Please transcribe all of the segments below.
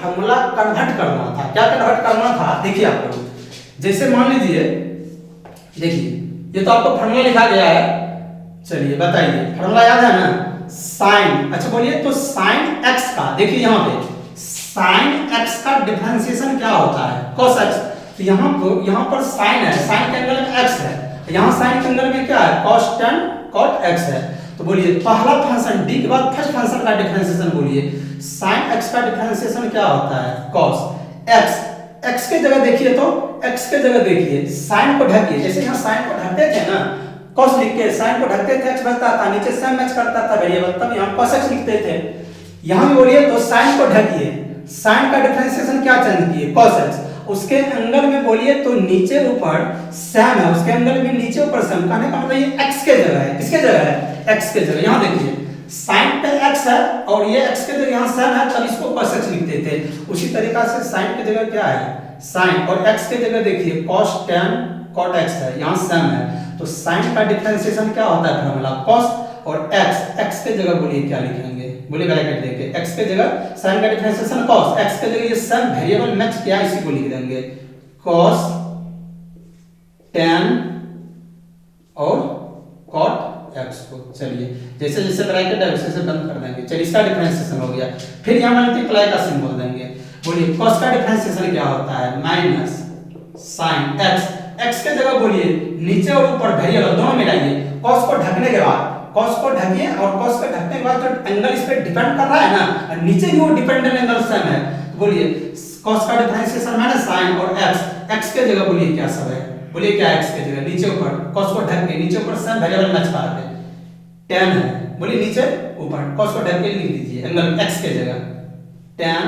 Formula convert करना था। क्या कन्वर्ट करना था, देखिए आप लोग, जैसे मान लीजिए, देखिए ये तो आपको फार्मूला लिखा गया है, चलिए बताइए फार्मूला याद है ना, साइन, अच्छा बोलिए तो साइन एक्स का, देखिए यहाँ पे साइन एक्स का डिफरेंशिएशन क्या होता है, cos x। तो यहाँ पर साइन है, साइन के एंगल में x है, यहाँ साइन के एंगल में क्या है, cos tan cot x है। तो बोलिए पहला फंक्शन d के बाद फर्स्ट फंक्शन का डिफरेंशिएशन बोलिए, sin x का डिफरेंशिएशन क्या होता है, cos x। x के जगह देखिए, तो x के जगह देखिए sin को ढकिए, जैसे यहाँ sin को ढकते थे ना, cos लिख के sin को ढकते थे, x बचता था, नीचे sin मैच करता था वेरिएबल, तब यहाँ cos x लिखते थे। यहाँ भी बोलिए तो sin को ढकिए, sin का डिफरेंशिएशन क्या चेंज किए, cos x। उसके एंगल में बोलिए तो नीचे ऊपर सैम है, उसके एंगल में नीचे ऊपर सैम, कहने का मतलब ये x के जगह है, किसके जगह है, x के जगह। यहाँ देखिए sin पे x है और ये x के जगह यहाँ sin है, तब इसको cos x लिखते थे। उसी तरीका से sin की जगह क्या है, sin, और x के जगह देखिए cos tan cot x है, यहाँ sin है। तो sin का डिफरेंशिएशन क्या होता है फार्मूला, cos, और x के जगह बोलिए क्या लिखेंगे, बोलिए ब्रैकेट देके, x के जगह sin का डिफरेंशिएशन cos, x के जगह ये सम वेरिएबल मैच किया, इसी को लिख देंगे cos tan और cot x को। चलिए जैसे जैसे ब्रैकेट है वैसे बंद कर देंगे। चलिए इसका डिफरेंशिएशन हो गया, फिर यहाँ मल्टीप्लाई का सिंबल देंगे। बोलिए cos का डिफरेंशिएशन क्या होता है, माइनस sin x, x के जगह बोलिए नीचे और ऊपर वेरिएबल दोनों मिलाइए, cos को ढकने के बाद, cos को ढकिए और cos को ढकने के बाद जो एंगल इस पे डिपेंड कर रहा है ना, और नीचे भी वो डिपेंडेंट एंगल सेम है, तो बोलिए cos का डिफरेंशिएशन माइनस sin और x के जगह बोलिए क्या सब है, बोलिए क्या x के जगह नीचे ऊपर cos को ढक के, नीचे ऊपर सेम वेरिएबल मैच कर के tan है, बोलिए नीचे ऊपर cos को ढक के लिख दीजिए एंगल x के जगह tan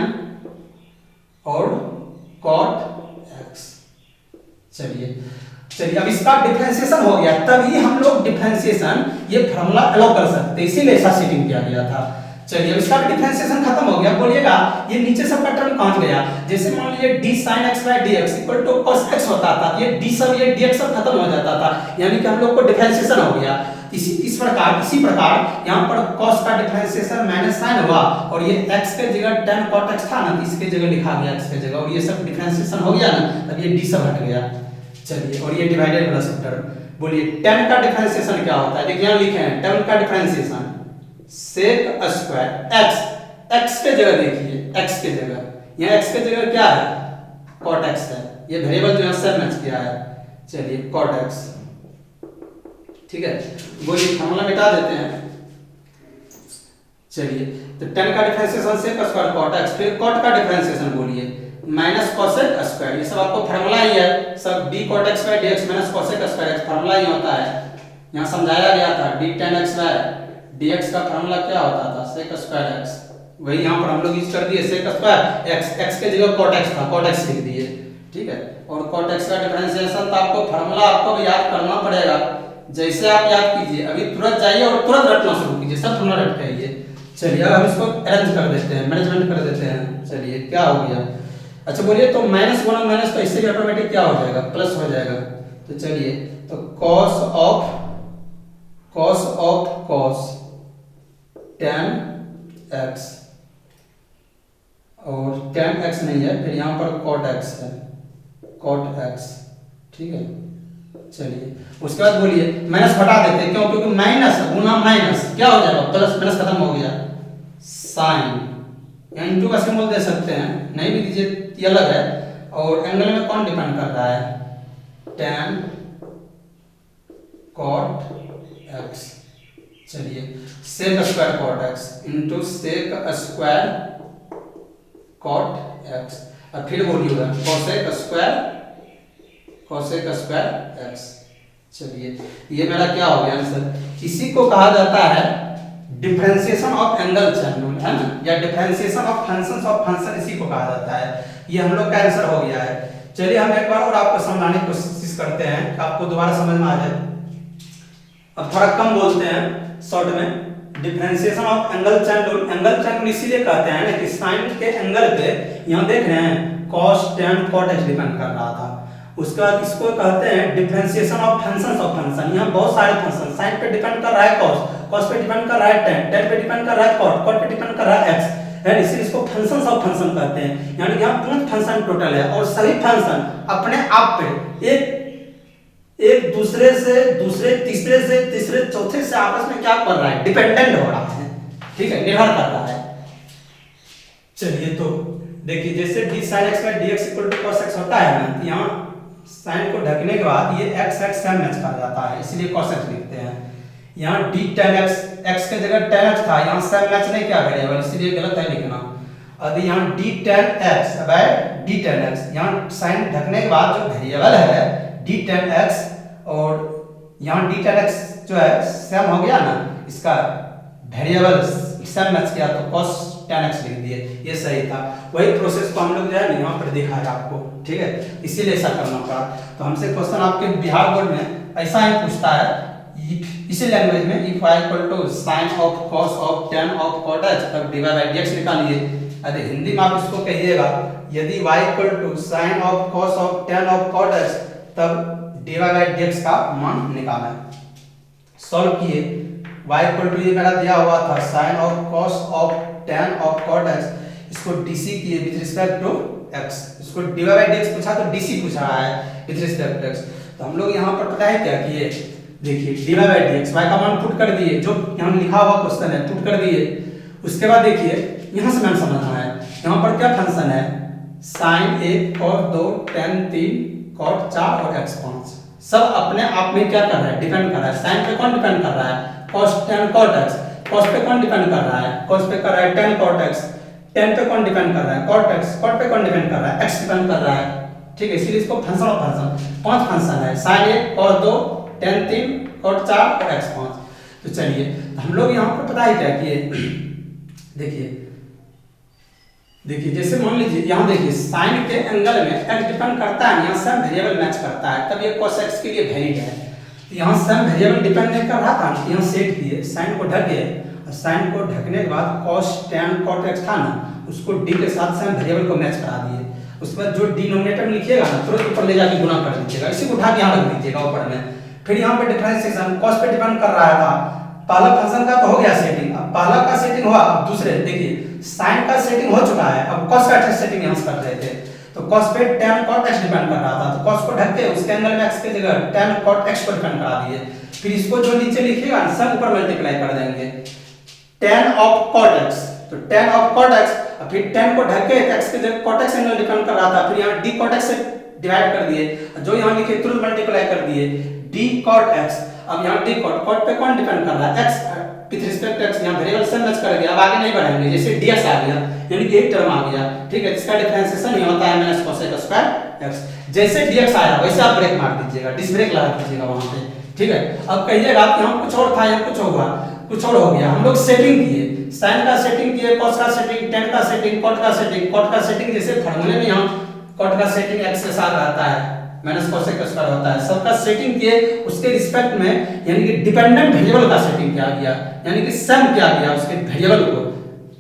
और cot x। चलिए अब इसका डिफरेंशिएशन हो गया, तभी हम लोग डिफरेंशिएशन ये फार्मूला अलाउ कर सकते हैं, इसीलिए ऐसा सेटिंग किया गया था। चलिए अब इसका डिफरेंशिएशन खत्म हो गया, बोलिएगा ये नीचे सबका टर्म कहाँ गया, जैसे मान लीजिए d sin x by dx equal to cos x होता था, ये d सब ये dx सब खत्म हो जाता था, यानी कि हम लोग को डिफरेंशिएशन हो गया। इसी प्रकार यहाँ पर cos का डिफरेंशिएशन माइनस sin हुआ, और ये x के जगह tan cot x था ना, इसके जगह लिखा गया x के जगह, और ये सब डिफरेंशिएशन हो गया ना, तब ये d सब हट गया। चलिए और ये डिवाइडेड प्लस टर्म, बोलिए tan का डिफरेंशिएशन क्या होता है, देखिए यहाँ लिखे हैं tan का डिफरेंशिएशन sec स्क्वायर x के जगह देखिए, x के जगह यहाँ x के जगह क्या है, cot x है, ये वेरिएबल जो है सब मैच किया है। चलिए cot x, ठीक है, बोलिए फार्मूला मिटा देते हैं। चलिए तो tan का differentiation sec square cot x, फिर cot का डिफरेंशिएशन बोलिए माइनस cosec स्क्वायर, ये सब आपको फार्मूला ही है, सब d cot x by dx minus cosec square x formula ही होता है। यहाँ समझाया गया था d tan x by dx का फार्मूला क्या होता था, sec स्क्वायर x, वही यहाँ पर हम लोग यूज कर दिए sec स्क्वायर x के जगह cot x था, cot x लिख दिए, ठीक है। और cot x का डिफरेंशिएशन तो आपको फार्मूला आपको याद करना पड़ेगा, जैसे आप याद कीजिए, अभी तुरंत जाइए और तुरंत रटना शुरू कीजिए, सब फार्मूला रट के आइए। चलिए अब हम इसको अरेंज कर देते हैं, मैनेजमेंट कर देते हैं। चलिए क्या हो गया, अच्छा बोलिए तो माइनस वन और माइनस, तो इससे भी ऑटोमेटिक क्या हो जाएगा, प्लस हो जाएगा। तो चलिए तो cos of cos tan x, और tan x नहीं है, फिर यहाँ पर cot x है, cot x, ठीक है। चलिए उसके बाद बोलिए माइनस हटा देते हैं, क्यों, क्योंकि माइनस गुना माइनस क्या हो जाएगा, प्लस, माइनस खत्म हो गया, साइन, यहाँ इंटू का सिंबल दे सकते हैं, नहीं भी दीजिए ये अलग है। और एंगल में कौन डिपेंड कर रहा है, tan cot x। चलिए sec square cot x into sec square cot x, और फिर बोलिएगा cosec स्क्वायर x। चलिए ये मेरा क्या हो गया आंसर, इसी को कहा जाता है डिफरेंशिएशन ऑफ एंगल चैन, है ना, या differentiation of functions of function, इसी को कहा जाता है। ये हम लोग का आंसर हो गया है। चलिए हम एक बार और आपको समझाने की कोशिश करते हैं, आपको दोबारा समझ में आ जाए। अब थोड़ा कम बोलते हैं शॉर्ट में, differentiation of angle chain rule. Angle chain rule इसीलिए कहते हैं ना कि साइन के एंगल पे यहाँ देख रहे हैं cos tan cot x depend कर रहा था, उसके बाद इसको कहते हैं differentiation of functions of function. यहाँ बहुत सारे फंक्शन, साइन पे डिपेंड कर रहा है cos पे डिपेंड कर रहा है tan पे डिपेंड कर रहा है cot पे डिपेंड कर रहा है है, इसीलिए इसको फंक्शन ऑफ फंक्शन कहते हैं। यानी कि यहाँ 5 फंक्शन टोटल है और सभी फंक्शन अपने आप पे एक दूसरे से दूसरे तीसरे चौथे से आपस में क्या कर रहा है, डिपेंडेंट हो रहा है, ठीक है, निर्भर कर रहा है। चलिए तो देखिए जैसे d sin x में dx equal to cos x होता है ना, यहाँ साइन को ढकने के बाद ये x सेम मैच कर जाता है, इसलिए cos x लिखते हैं। यहाँ d tan x, x के जगह tan x था, यहाँ सेम मैच नहीं किया वेरिएबल, इसलिए गलत है लिखना। अभी यहाँ d tan x by d tan x, यहाँ साइन ढकने के बाद जो वेरिएबल है d tan x और यहाँ d tan x जो है सेम हो गया ना, इसका वेरिएबल सेम मैच किया तो cos tan x लिख दिए, ये सही था। वही प्रोसेस को हम लोग जो है ना यहाँ पर दिखा है आपको, ठीक है, इसीलिए ऐसा करना पड़ा। तो हमसे क्वेश्चन आपके बिहार बोर्ड में ऐसा ही पूछता है इसी लैंग्वेज में, if y equal to sin of cos of tan of cot x तब dy by dx निकालिए। अरे हिंदी में आप इसको कहिएगा, यदि y equal to sin of cos of tan of cot x तब dy by dx का मान निकालें। सॉल्व किए, y इक्वल टू ये मेरा दिया हुआ था sin of cos of tan of cot x, इसको dc किए विद रिस्पेक्ट टू x, इसको dy by dx पूछा तो dc पूछ रहा है विद रिस्पेक्ट टू x। तो हम लोग यहाँ पर पता है क्या किए, देखिए dy by dx y का मान पुट कर दिए, जो यहाँ लिखा हुआ क्वेश्चन है पुट कर दिए। उसके बाद देखिए यहाँ से मैंने समझना है, यहाँ पर क्या फंक्शन है, sin 1 cos 2 tan 3 cot 4 और x 5, सब अपने आप में क्या कर रहा है, डिपेंड कर रहा है। sin पे कौन डिपेंड कर रहा है, cos tan cot x, cos पे कौन डिपेंड कर रहा है, cos पे कर रहा है tan cot x, tan पे कौन डिपेंड कर रहा है, cot x, cot पे कौन डिपेंड कर रहा है, x डिपेंड कर रहा है, ठीक है, इसलिए इसको फंक्शन ऑफ फंक्शन 5 फंक्शन है, sin 1 cos 2 tan 3 cot 4 और x 5। तो चलिए हम लोग यहाँ पर पता है क्या किए, देखिए जैसे मान लीजिए यहाँ देखिए साइन के एंगल में x डिपेंड करता है, यहाँ सेम वेरिएबल मैच करता है, तब ये cos x के लिए वैलिड है। तो यहाँ सेम वेरिएबल डिपेंड नहीं कर रहा था, यहाँ सेट किए, साइन को ढके और साइन को ढकने के बाद cos tan cot x था ना, उसको d के साथ सेम वेरिएबल को मैच करा दिए। उसके बाद जो डिनोमिनेटर में लिखिएगा ना तुरंत ऊपर ले जाके गुना कर दीजिएगा, इसी को उठा के यहाँ रख दीजिएगा ऊपर में। फिर यहाँ पे डिफरेंशिएशन cos पे डिपेंड कर रहा था, पहला फंक्शन का तो हो गया सेटिंग, अब पहला का सेटिंग हुआ, अब दूसरे देखिए साइन का सेटिंग हो चुका है, अब cos का सेटिंग यहाँ कर रहे थे। तो cos पे tan cot x डिपेंड कर रहा था, तो cos को ढक के उसके एंगल में x के जगह tan cot x को डिपेंड करा दिए। फिर इसको जो नीचे लिखिएगा सब ऊपर मल्टीप्लाई कर देंगे, tan ऑफ cot x, तो tan ऑफ cot x, फिर tan को ढक के x के जगह cot x एंगल डिपेंड कर रहा था, फिर यहाँ d cot x से डिवाइड कर दिए, जो यहाँ लिखे तुरंत मल्टीप्लाई कर दिए d cot x। अब यहाँ d cot पे कौन डिपेंड कर रहा है, x with respect to x, यहाँ वेरिएबल सेम मैच कर गया। अब आगे नहीं बढ़ेंगे, जैसे ds आ गया यानी कि एक टर्म आ गया, ठीक है, इसका डिफरेंशिएशन ये होता है माइनस cos स्क्वायर x। जैसे dx आया वैसे आप ब्रेक मार दीजिएगा, डिस ब्रेक लगा दीजिएगा वहां पे, ठीक है। अब कहिएगा कि यहाँ कुछ और था या कुछ होगा, कुछ और हो गया। हम लोग सेटिंग किए, sin का सेटिंग किए, cos का सेटिंग, tan का सेटिंग, cot का सेटिंग। cot का सेटिंग जैसे फार्मूले में यहाँ cot का सेटिंग x के साथ रहता है, माइनस cos स्क्वायर होता है, सबका सेटिंग किए उसके रिस्पेक्ट में, यानी कि डिपेंडेंट वेरिएबल का सेटिंग किया गया, यानी कि सम किया गया उसके वेरिएबल को,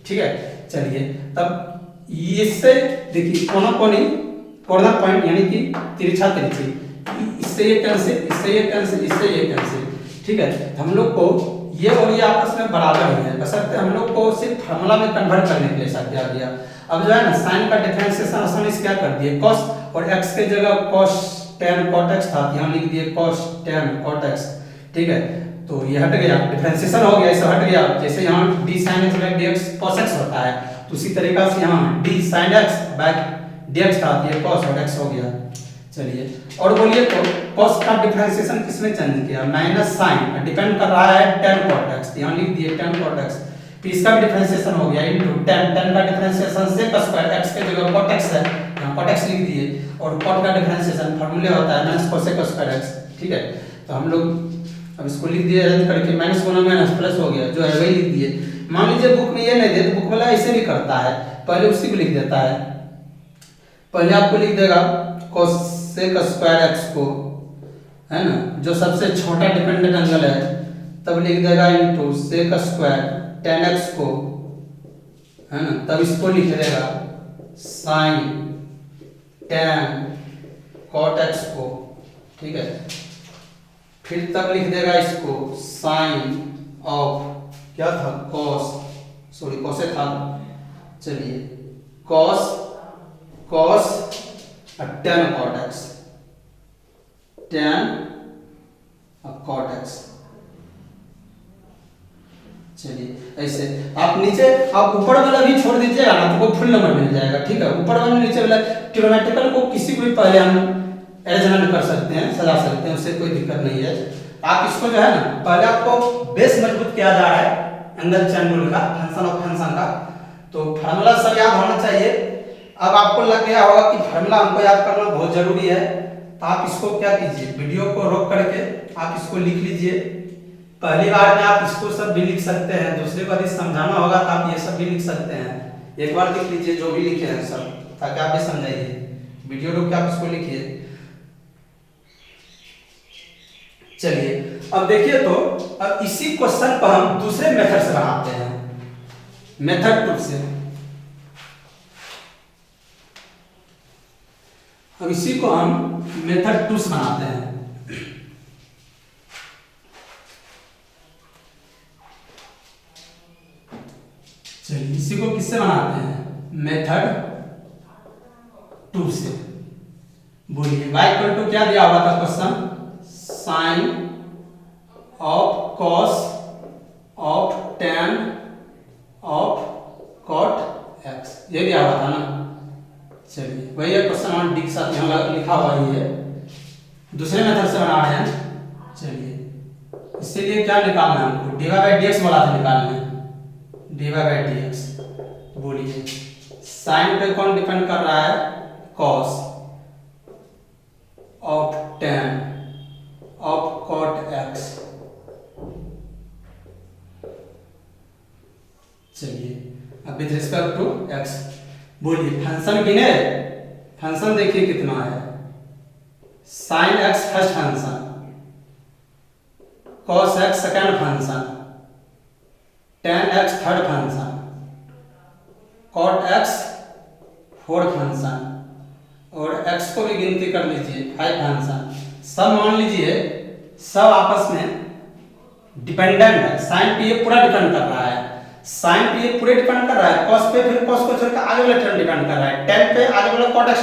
ठीक है। चलिए तब इससे देखिए कॉर्नर पॉइंट यानी कि तिरछा तिरछी, इससे ये कैंसिल, इससे ये कैंसिल, इससे ये कैंसिल, ठीक है। हम लोग को ये और ये आपस में बराबर ही है, बशर्ते हम लोग को सिर्फ फार्मूला में कन्वर्ट करने के लिए ऐसा किया गया। अब जो है ना साइन का डिफरेंशिएशन आसानी से क्या कर दिए, cos और x के जगह cos tan cot x था, यहाँ लिख दिए cos tan cot x, ठीक है। तो ये हट गया, डिफरेंशिएशन हो गया, इसे हट गया। जैसे यहाँ d sin x by dx cos x होता है, तो उसी तरीका से यहाँ d sin x by dx था, ये cos और x हो गया। चलिए और बोलिए तो cos का डिफरेंशिएशन किसमें चेंज किया, माइनस साइन डिपेंड कर रहा है tan cot x, यहाँ लिख दिए tan cot x। फिर इसका भी डिफरेंशिएशन हो गया इनटू tan, tan का डिफरेंशिएशन sec स्क्वायर x के जगह cot x है, यहाँ cot x लिख दिए, और cot का डिफरेंशिएशन फार्मूले होता है माइनस cos स्क्वायर x, ठीक है। तो हम लोग अब इसको लिख दिए रद्द करके, माइनस गुना माइनस प्लस हो गया, जो है वही लिख दिए। मान लीजिए बुक में ये नहीं दे तो बुक वाला ऐसे भी करता है, पहले उसी को लिख देता है, पहले आपको लिख देगा cos स्क्वायर x को, है ना, जो सबसे छोटा डिपेंडेंट एंगल है, तब लिख देगा into sec square tan x को, है ना, तब इसको लिख देगा sin tan cot x को, ठीक है। फिर तब लिख देगा इसको sin ऑफ क्या था cos था चलिए कॉस कॉस और tan cot x, tan और cot x। चलिए ऐसे आप नीचे आप ऊपर वाला भी छोड़ दीजिएगा ना तो फुल नंबर मिल जाएगा, ठीक है। ऊपर वाला नीचे वाला ट्रिग्नोमेट्रिकल को किसी को भी पहले हम अरेंजमेंट कर सकते हैं, सजा सकते हैं, उससे कोई दिक्कत नहीं है। आप इसको जो है ना पहले आपको बेस मजबूत किया जा रहा है एंगल चैन रूल का, फंक्शन ऑफ फंक्शन का, तो फार्मूला सब याद होना चाहिए। अब आपको लग गया होगा कि फार्मूला हमको याद करना बहुत जरूरी है, तो आप इसको क्या कीजिए, वीडियो को रोक करके आप इसको लिख लीजिए। पहली बार में आप इसको सब भी लिख सकते हैं, दूसरी बार समझाना होगा तो आप ये सब भी लिख सकते हैं। एक बार लिख लीजिए जो भी लिखे हैं सब, ताकि आप भी समझाइए। वीडियो रोक के आप इसको लिखिए। चलिए अब देखिए, तो अब इसी क्वेश्चन पर हम दूसरे मेथड से बनाते हैं, मेथड 2 से। अब इसी को हम मेथड 2 से बनाते हैं। चलिए इसी को किससे बनाते हैं, मेथड 2 से। बोलिए y इक्वल टू क्या दिया हुआ था question, sine of cos of tan of cot x, ये दिया हुआ था ना। चलिए वही है क्वेश्चन नंबर डी के साथ यहाँ लिखा हुआ ही है, दूसरे मेथड से बना रहे हैं। चलिए इसीलिए क्या निकालना है हमको, dy बाई dx वाला से निकालना है, dy बाई dx। बोलिए साइन पे कौन डिपेंड कर रहा है, cos of tan of cot x। चलिए अब विद रिस्पेक्ट टू x, बोलिए फंक्शन गिने, फंक्शन देखिए कितना है, sin x first function, cos x second function, tan x third function, cot x fourth function, और x को भी गिनती कर लीजिए 5 फंक्शन। सब मान लीजिए सब आपस में डिपेंडेंट है, साइन पे ये पूरा डिपेंड कर रहा है, साइन पे ये पूरे डिपेंड कर रहा है, cos पे फिर cos को छोड़कर आगे वाला टर्म डिपेंड कर रहा है, tan पे आगे वाला cot x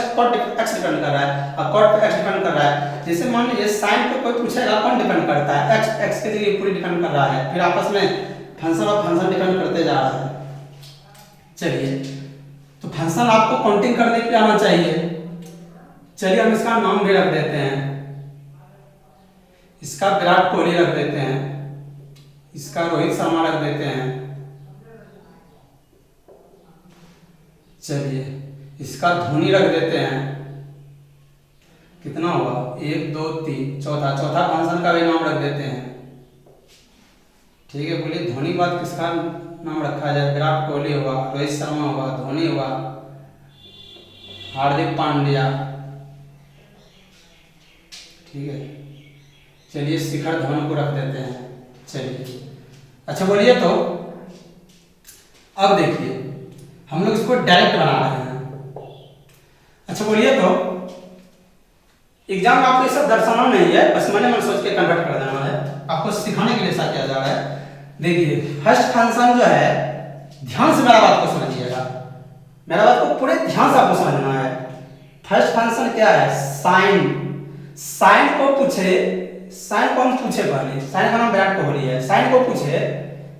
डिपेंड कर रहा है, और cot पे x डिपेंड कर रहा है। जैसे मान लीजिए साइन पे कोई पूछेगा कौन डिपेंड करता है, x के जरिए पूरी डिपेंड कर रहा है, फिर आपस में फंक्शन और फंक्शन डिपेंड करते जा रहा है। चलिए तो फंक्शन आपको काउंटिंग करने के लिए आना चाहिए। चलिए हम इसका नाम भी रख देते हैं, इसका विराट कोहली रख देते हैं, इसका रोहित शर्मा रख देते हैं। चलिए इसका धोनी रख देते हैं, कितना हुआ 1 2 3, चौथा फंक्शन का भी नाम रख देते हैं। ठीक है, बोलिए धोनी के बाद किसका नाम रखा जाए, विराट कोहली हुआ, रोहित शर्मा हुआ, धोनी हुआ, हार्दिक पांड्या। ठीक है, चलिए शिखर धवन को रख देते हैं। चलिए अच्छा बोलिए, तो अब देखिए हम लोग इसको डायरेक्ट बना रहे हैं। अच्छा बोलिए, तो एग्जाम में आपको ये सब दर्शाना नहीं है, बस मैंने मन सोच के कन्वर्ट कर देना है, आपको सिखाने के लिए ऐसा किया जा रहा है। देखिए फर्स्ट फंक्शन जो है, ध्यान से मेरा बात को समझिएगा, मेरा बात को पूरे ध्यान से आपको समझना है। फर्स्ट फंक्शन क्या है, साइन। साइन को पूछे, साइन को हम पूछे पहले, साइन का नाम विराट कोहली है, साइन को पूछे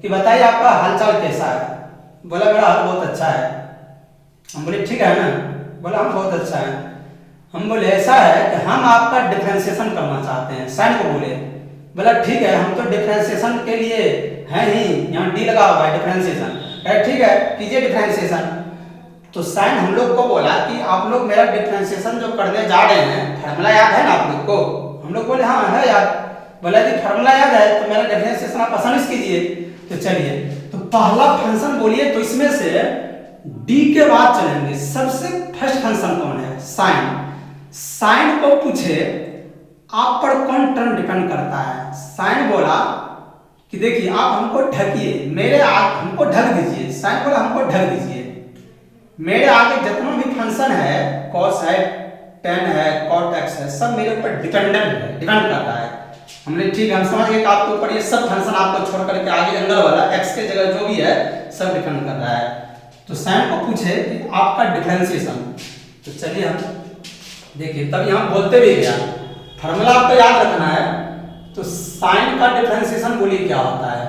कि बताइए आपका हालचाल कैसा है, बोला मेरा हाल बहुत अच्छा है। हम बोले ठीक है ना, बोला हम बहुत अच्छा है। हम बोले ऐसा है कि हम आपका डिफरेंशिएशन करना चाहते हैं, साइन को बोले, बोला ठीक है हम तो डिफरेंशिएशन के लिए है ही, यहाँ डी लगा हुआ है डिफरेंशिएशन, ठीक है कीजिए डिफरेंशिएशन। तो साइन हम लोग को बोला कि आप लोग मेरा डिफरेंशिएशन जो करने जा रहे हैं, फार्मूला याद है ना आप लोग को, हम लोग बोले हाँ है याद, बोला कि फार्मूला याद है तो मेरा डिफरेंशिएशन आप आसानी से कीजिए। तो चलिए तो पहला फंक्शन बोलिए, तो इसमें से डी के बाद चलेंगे, सबसे फर्स्ट फंक्शन कौन है, साइन। साइन को पूछे आप पर कौन टर्म डिपेंड करता है, साइन बोला कि देखिए आप हमको ढकिए, मेरे आगे हमको ढक दीजिए, साइन बोला हमको ढक दीजिए, मेरे आगे जितना भी फंक्शन है, cos है, tan है, cot x है, सब मेरे ऊपर डिपेंडेंट है, डिपेंड कर रहा है। हमने ठीक हम समझ गए कि आपके ऊपर ये सब फंक्शन आपको छोड़ करके आगे एंगल वाला x के जगह जो भी है सब डिपेंड कर रहा है। तो साइन को पूछे कि आपका डिफरेंशिएशन, तो चलिए हम देखिए, तब यहाँ बोलते भी गया फार्मूला आपको याद रखना है। तो साइन का डिफरेंशिएशन बोलिए क्या होता है,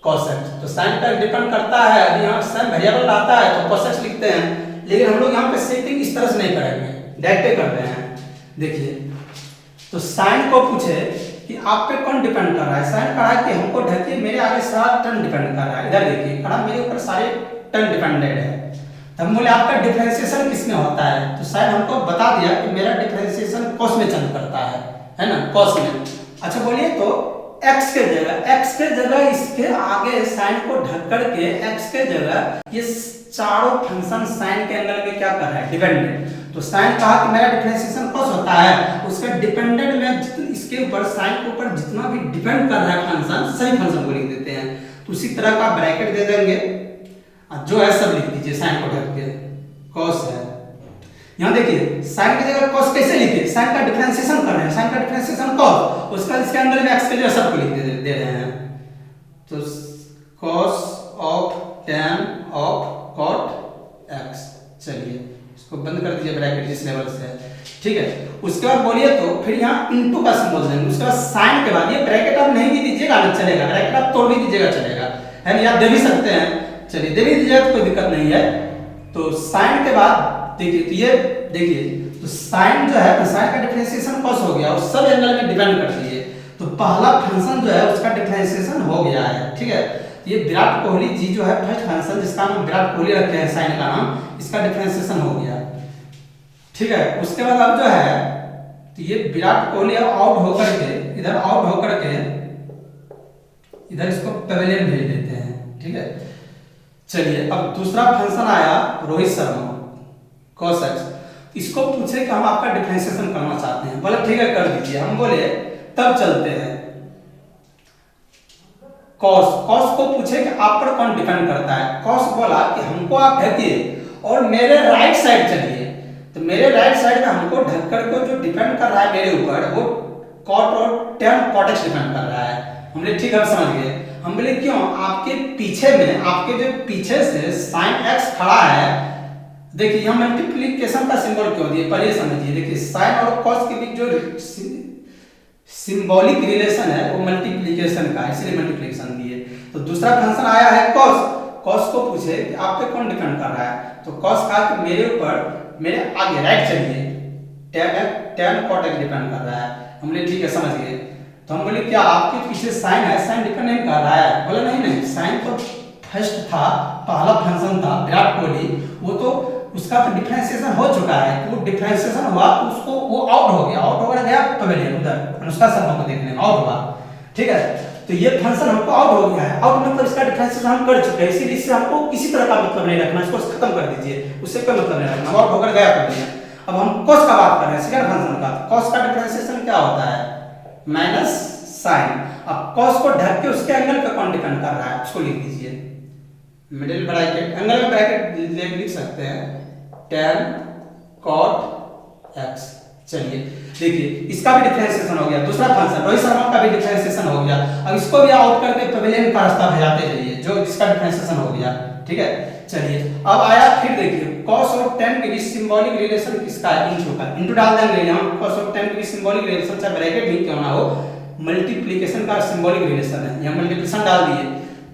कोसेक्स। तो साइन का डिपेंड करता है, अभी यहाँ साइन वेरिएबल रहता है तो कोसेक्स लिखते हैं, लेकिन हम लोग यहाँ पे सेटिंग इस तरह से नहीं करेंगे, डायरेक्ट कर रहे हैं। देखिए, तो साइन को पूछे कि आप पे कौन डिपेंड कर रहा है, साइन कहा कि हमको ढकिए मेरे आगे सारा टर्न डिपेंड कर रहा है, इधर देखिए कहा मेरे ऊपर सारे टर्न डिपेंडेड है। तो हम बोले आपका डिफरेंशिएशन किसमें होता है, तो साइन हमको बता दिया कि मेरा डिफरेंशिएशन कॉस में चेंज करता है ना, कॉस में। अच्छा बोलिए, तो x के जगह इसके आगे साइन को ढक करके x के जगह ये चारों फंक्शन साइन के एंगल में क्या कर रहा है, डिपेंडेंट। तो साइन कहा कि मेरा डिफरेंशिएशन कॉस होता है, उसका डिपेंडेंट में इसके ऊपर साइन के ऊपर जितना भी डिपेंड कर रहा है फंक्शन, सभी फंक्शन को लिख देते हैं। तो उसी तरह का ब्रैकेट दे देंगे, जो है सब लिख दीजिए, साइन को ढक के कॉस है। यहाँ देखिए साइन की जगह कॉस कैसे लिखे, साइन का डिफरेंशिएशन कर रहे हैं, साइन का डिफरेंशिएशन कॉस, उसका इसके अंदर में x के जगह सबको लिख दे रहे हैं। तो cos of tan of cot x, चलिए इसको बंद कर दीजिए ब्रैकेट इस लेवल से, ठीक है। उसके बाद बोलिए, तो फिर यहाँ इनटू का सिंबल देंगे, उसके बाद साइन के बाद ये ब्रैकेट आप नहीं भी दीजिएगा ना चलेगा, ब्रैकेट आप तोड़ भी दीजिएगा चलेगा, है ना, आप दे भी सकते हैं, चलिए दे भी दीजिएगा तो कोई दिक्कत नहीं है। तो साइन के बाद देखिए, तो ये देखिए, तो साइन जो है, साइन का डिफरेंशिएशन कॉस हो गया, उस सब एंगल में डिपेंड करती है। तो पहला फंक्शन जो है उसका डिफरेंशिएशन हो गया है, ठीक है। ये विराट कोहली जी जो है फर्स्ट फंक्शन जिसका नाम विराट कोहली रखे हैं, साइन का नाम, इसका डिफरेंशिएशन हो गया, ठीक है। उसके बाद अब जो है, तो ये विराट कोहली आउट होकर के इधर आउट होकर के इधर इसको पेविलियन भेज देते हैं, ठीक है। चलिए अब दूसरा फंक्शन आया रोहित शर्मा cos x, इसको पूछे कि हम आपका डिफरेंशिएशन करना चाहते हैं, बोले ठीक है कर दीजिए। हम बोले तब चलते हैं cos को पूछे कि आप पर कौन डिपेंड करता है, cos बोला कि हमको आप ढकिए और मेरे राइट साइड चलिए। तो मेरे राइट साइड में हमको ढक कर को जो डिपेंड कर रहा है मेरे ऊपर, वो cot और tan cot x डिपेंड कर रहा है। हमने ठीक है समझ गए। हम बोले क्यों, आपके पीछे में, आपके जो पीछे से sin x खड़ा है, देखिए यहाँ मल्टीप्लिकेशन का सिंबल क्यों दिए पहले समझिए। देखिए साइन और कॉस के बीच जो सिंबॉलिक रिलेशन है वो मल्टीप्लिकेशन का, इसलिए मल्टीप्लिकेशन दिए। तो दूसरा फंक्शन आया है कॉस, कॉस को पूछे कि आप पे कौन डिपेंड कर रहा है, तो कॉस कहा कि मेरे ऊपर मेरे आगे राइट चलिए, tan cot x डिपेंड कर रहा है। हमने ठीक है समझ गए। तो हम बोले क्या आपके पीछे साइन है, साइन डिपेंड नहीं कर रहा है, बोले नहीं साइन तो फर्स्ट था, पहला फंक्शन था विराट कोहली, वो तो उसका तो डिफरेंशिएशन हो चुका है, तो वो डिफरेंशिएशन हुआ तो उसको वो आउट हो गया, आउट होकर गया पेविलियन उधर अनुष्का शर्मा को देखने में आउट हुआ, ठीक है। तो ये फंक्शन हमको आउट हो गया है, आउट मतलब इसका डिफरेंशिएशन हम कर चुके हैं, इसीलिए इससे हमको किसी तरह का मतलब नहीं रखना, इसको खत्म कर दीजिए, उससे कोई मतलब नहीं रखना, आउट होकर गया पेविलियन। अब हम cos का बात कर रहे हैं, सेकंड फंक्शन का। cos का डिफरेंशिएशन क्या होता है, माइनस साइन। अब cos को ढक के उसके एंगल पे कौन डिपेंड कर रहा है उसको लिख दीजिए, मिडिल ब्रैकेट, एंगल में ब्रैकेट लिख सकते हैं, tan cot x। चलिए देखिए इसका भी डिफरेंशिएशन हो गया, दूसरा फंक्शन रोहित शर्मा का भी डिफरेंशिएशन हो गया। अब इसको भी आउट करके पेविलियन का रास्ता भेजाते जाइए, जो जिसका डिफरेंशिएशन हो गया, ठीक है। चलिए अब आया फिर देखिए cos और tan के बीच सिंबॉलिक रिलेशन किसका है, इनटू का, इनटू डाल देंगे यहाँ। cos और tan के बीच सिंबॉलिक रिलेशन चाहे ब्रैकेट भी क्यों ना हो, मल्टीप्लिकेशन का सिंबॉलिक रिलेशन है, यहाँ मल्टीप्लिकेशन डाल दिए।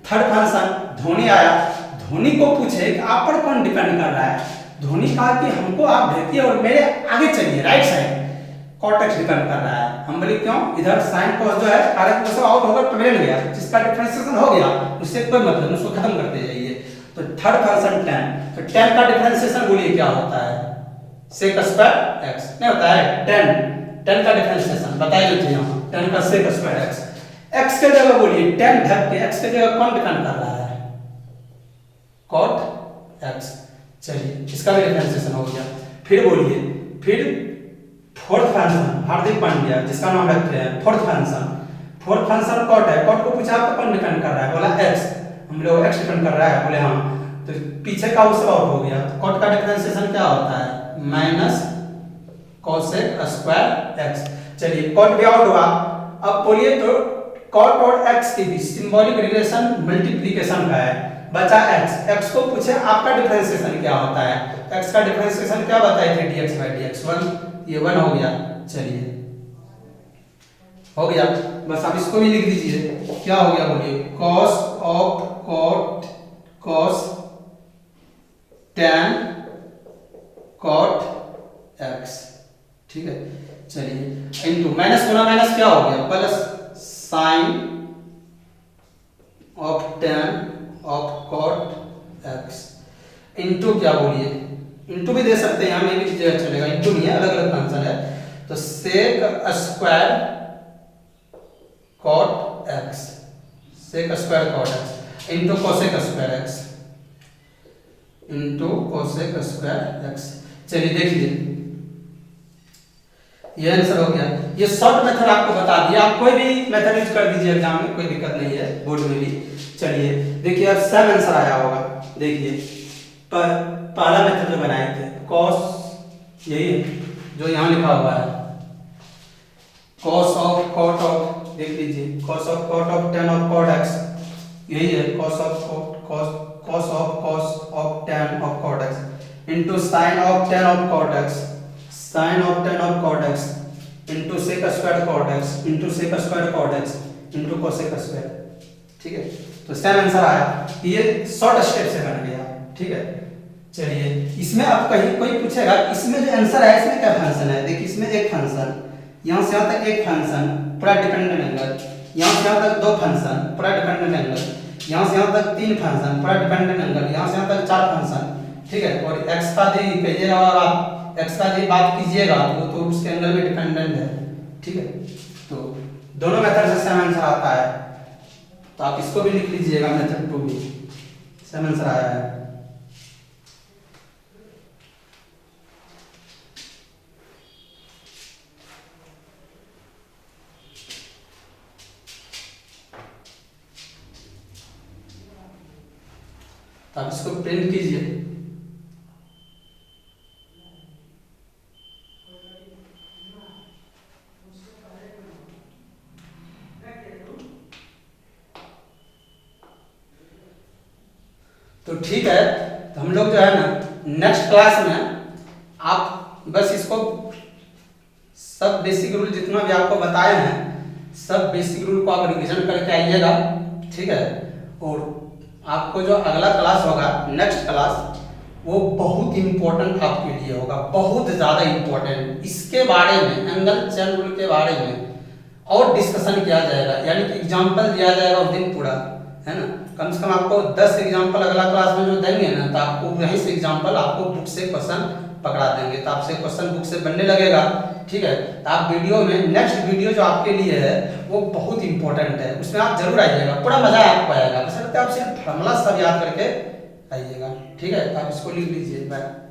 थर्ड फंक्शन धोनी आया, धोनी को पूछे कि आप पर कौन डिपेंड कर रहा है, धोनी कहा कि हमको आप ढकिए और मेरे आगे चलिए right side, cot x depend कर रहा है। हम बोले क्यों, इधर sin cos जो है कारक वश आउट होकर पेविलियन गया, जिसका डिफरेंशिएशन हो गया, उससे कोई मतलब नहीं, उसको खत्म करते जाइए। तो थर्ड फंक्शन tan, तो tan का डिफरेंशिएशन बोलिए क्या होता है, sec स्क्वायर x नहीं होता है, tan का डिफरेंशिएशन बताइए तो यहाँ, tan का sec स्क्वायर x के जगह बोलिए tan ढक के x के जगह कौन डिपेंड कर रहा है, cot x। चलिए इसका भी डिफरेंशिएशन हो गया। फिर बोलिए, फिर फोर्थ फंक्शन हार्दिक पांड्या जिसका नाम रखते हैं फोर्थ फंक्शन cot है, cot को पूछा आपको कौन डिपेंड कर रहा है, बोला x, हम लोग x डिपेंड कर रहा है, बोले हाँ। तो पीछे का उससे आउट हो गया, तो cot का डिफरेंशिएशन क्या होता है, माइनस cosec स्क्वायर x। चलिए cot भी आउट हुआ। अब बोलिए तो कॉट और एक्स के बीच सिंबॉलिक रिलेशन मल्टीप्लिकेशन का है, बचा एक्स। एक्स को पूछे आपका डिफरेंशिएशन क्या होता है, एक्स का डिफरेंशिएशन क्या बताए थे, dx बाई dx 1, ये 1 हो गया। चलिए हो गया, बस आप इसको भी लिख दीजिए, क्या हो गया बोलिए, cos of cot cos tan cot x, ठीक है। चलिए इनटू माइनस गुना माइनस क्या हो गया, plus sign of tan of cot x into क्या बोलिए, इनटू भी दे सकते हैं, यहाँ नहीं भी दीजिएगा चलेगा, इनटू नहीं है, अलग अलग फंक्शन है। तो sec square cot x, sec square cot x into cosec square x, into cosec square x। चलिए देखिए ये आंसर हो गया। ये शॉर्ट मेथड आपको बता दिया, आप कोई भी मेथड यूज कर दीजिए एग्जाम में, कोई दिक्कत नहीं है, बोर्ड में भी। चलिए देखिए अब सेम आंसर आया होगा, देखिए पहला मेथड जो बनाए थे cos, यही है जो यहाँ लिखा हुआ है, cos ऑफ cot ऑफ, देख लीजिए cos of cot of tan of cot x, यही है cos of tan of cot x into sin of tan of cot x, sin of tan of cot x into sec square cot x into sec square cot x into cosec square, ठीक है। तो same answer आया, ये short step से बन गया, ठीक है। चलिए इसमें आप कहीं कोई पूछेगा इसमें जो आंसर है इसमें क्या फंक्शन है, देखिए इसमें एक फंक्शन, यहाँ से यहाँ तक एक फंक्शन पूरा डिपेंडेंट एंगल, यहाँ से यहाँ तक 2 फंक्शन पूरा डिपेंडेंट एंगल, यहाँ से यहाँ तक 3 फंक्शन पूरा डिपेंडेंट एंगल, यहाँ से यहाँ तक 4 फंक्शन, ठीक है। और x का दी कहिएगा और आप x का दी बात कीजिएगा तो उसके एंगल में डिपेंडेंट है, ठीक है। तो दोनों मेथड से सेम आंसर आता है, तो आप इसको भी लिख लीजिएगा, मेथड 2 भी सेम आंसर आया है। तो आप इसको प्रिंट कीजिए, तो ठीक है। तो हम लोग जो है ना नेक्स्ट क्लास में आप बस इसको सब बेसिक रूल जितना भी आपको बताए हैं सब बेसिक रूल को आप रिवीजन करके आइएगा, ठीक है। और आपको जो अगला क्लास होगा नेक्स्ट क्लास वो बहुत इंपॉर्टेंट आपके लिए होगा, बहुत ज़्यादा इंपॉर्टेंट। इसके बारे में एंगल चेन रूल के बारे में और डिस्कशन किया जाएगा, यानी कि एग्जाम्पल दिया जाएगा उस दिन पूरा, है ना। कम से कम आपको 10 एग्जाम्पल अगला क्लास में जो देंगे ना, तो आपको वहीं से एग्जाम्पल आपको बुक से क्वेश्चन पकड़ा देंगे, तो आपसे क्वेश्चन बुक से बनने लगेगा, ठीक है। तो आप वीडियो में नेक्स्ट वीडियो जो आपके लिए है वो बहुत इंपॉर्टेंट है, उसमें आप जरूर आइएगा, पूरा मजा आपको आएगा। बस आप सिर्फ फॉर्मूला सब याद करके आइएगा, ठीक है। तो आप इसको लिख लीजिए, बाय।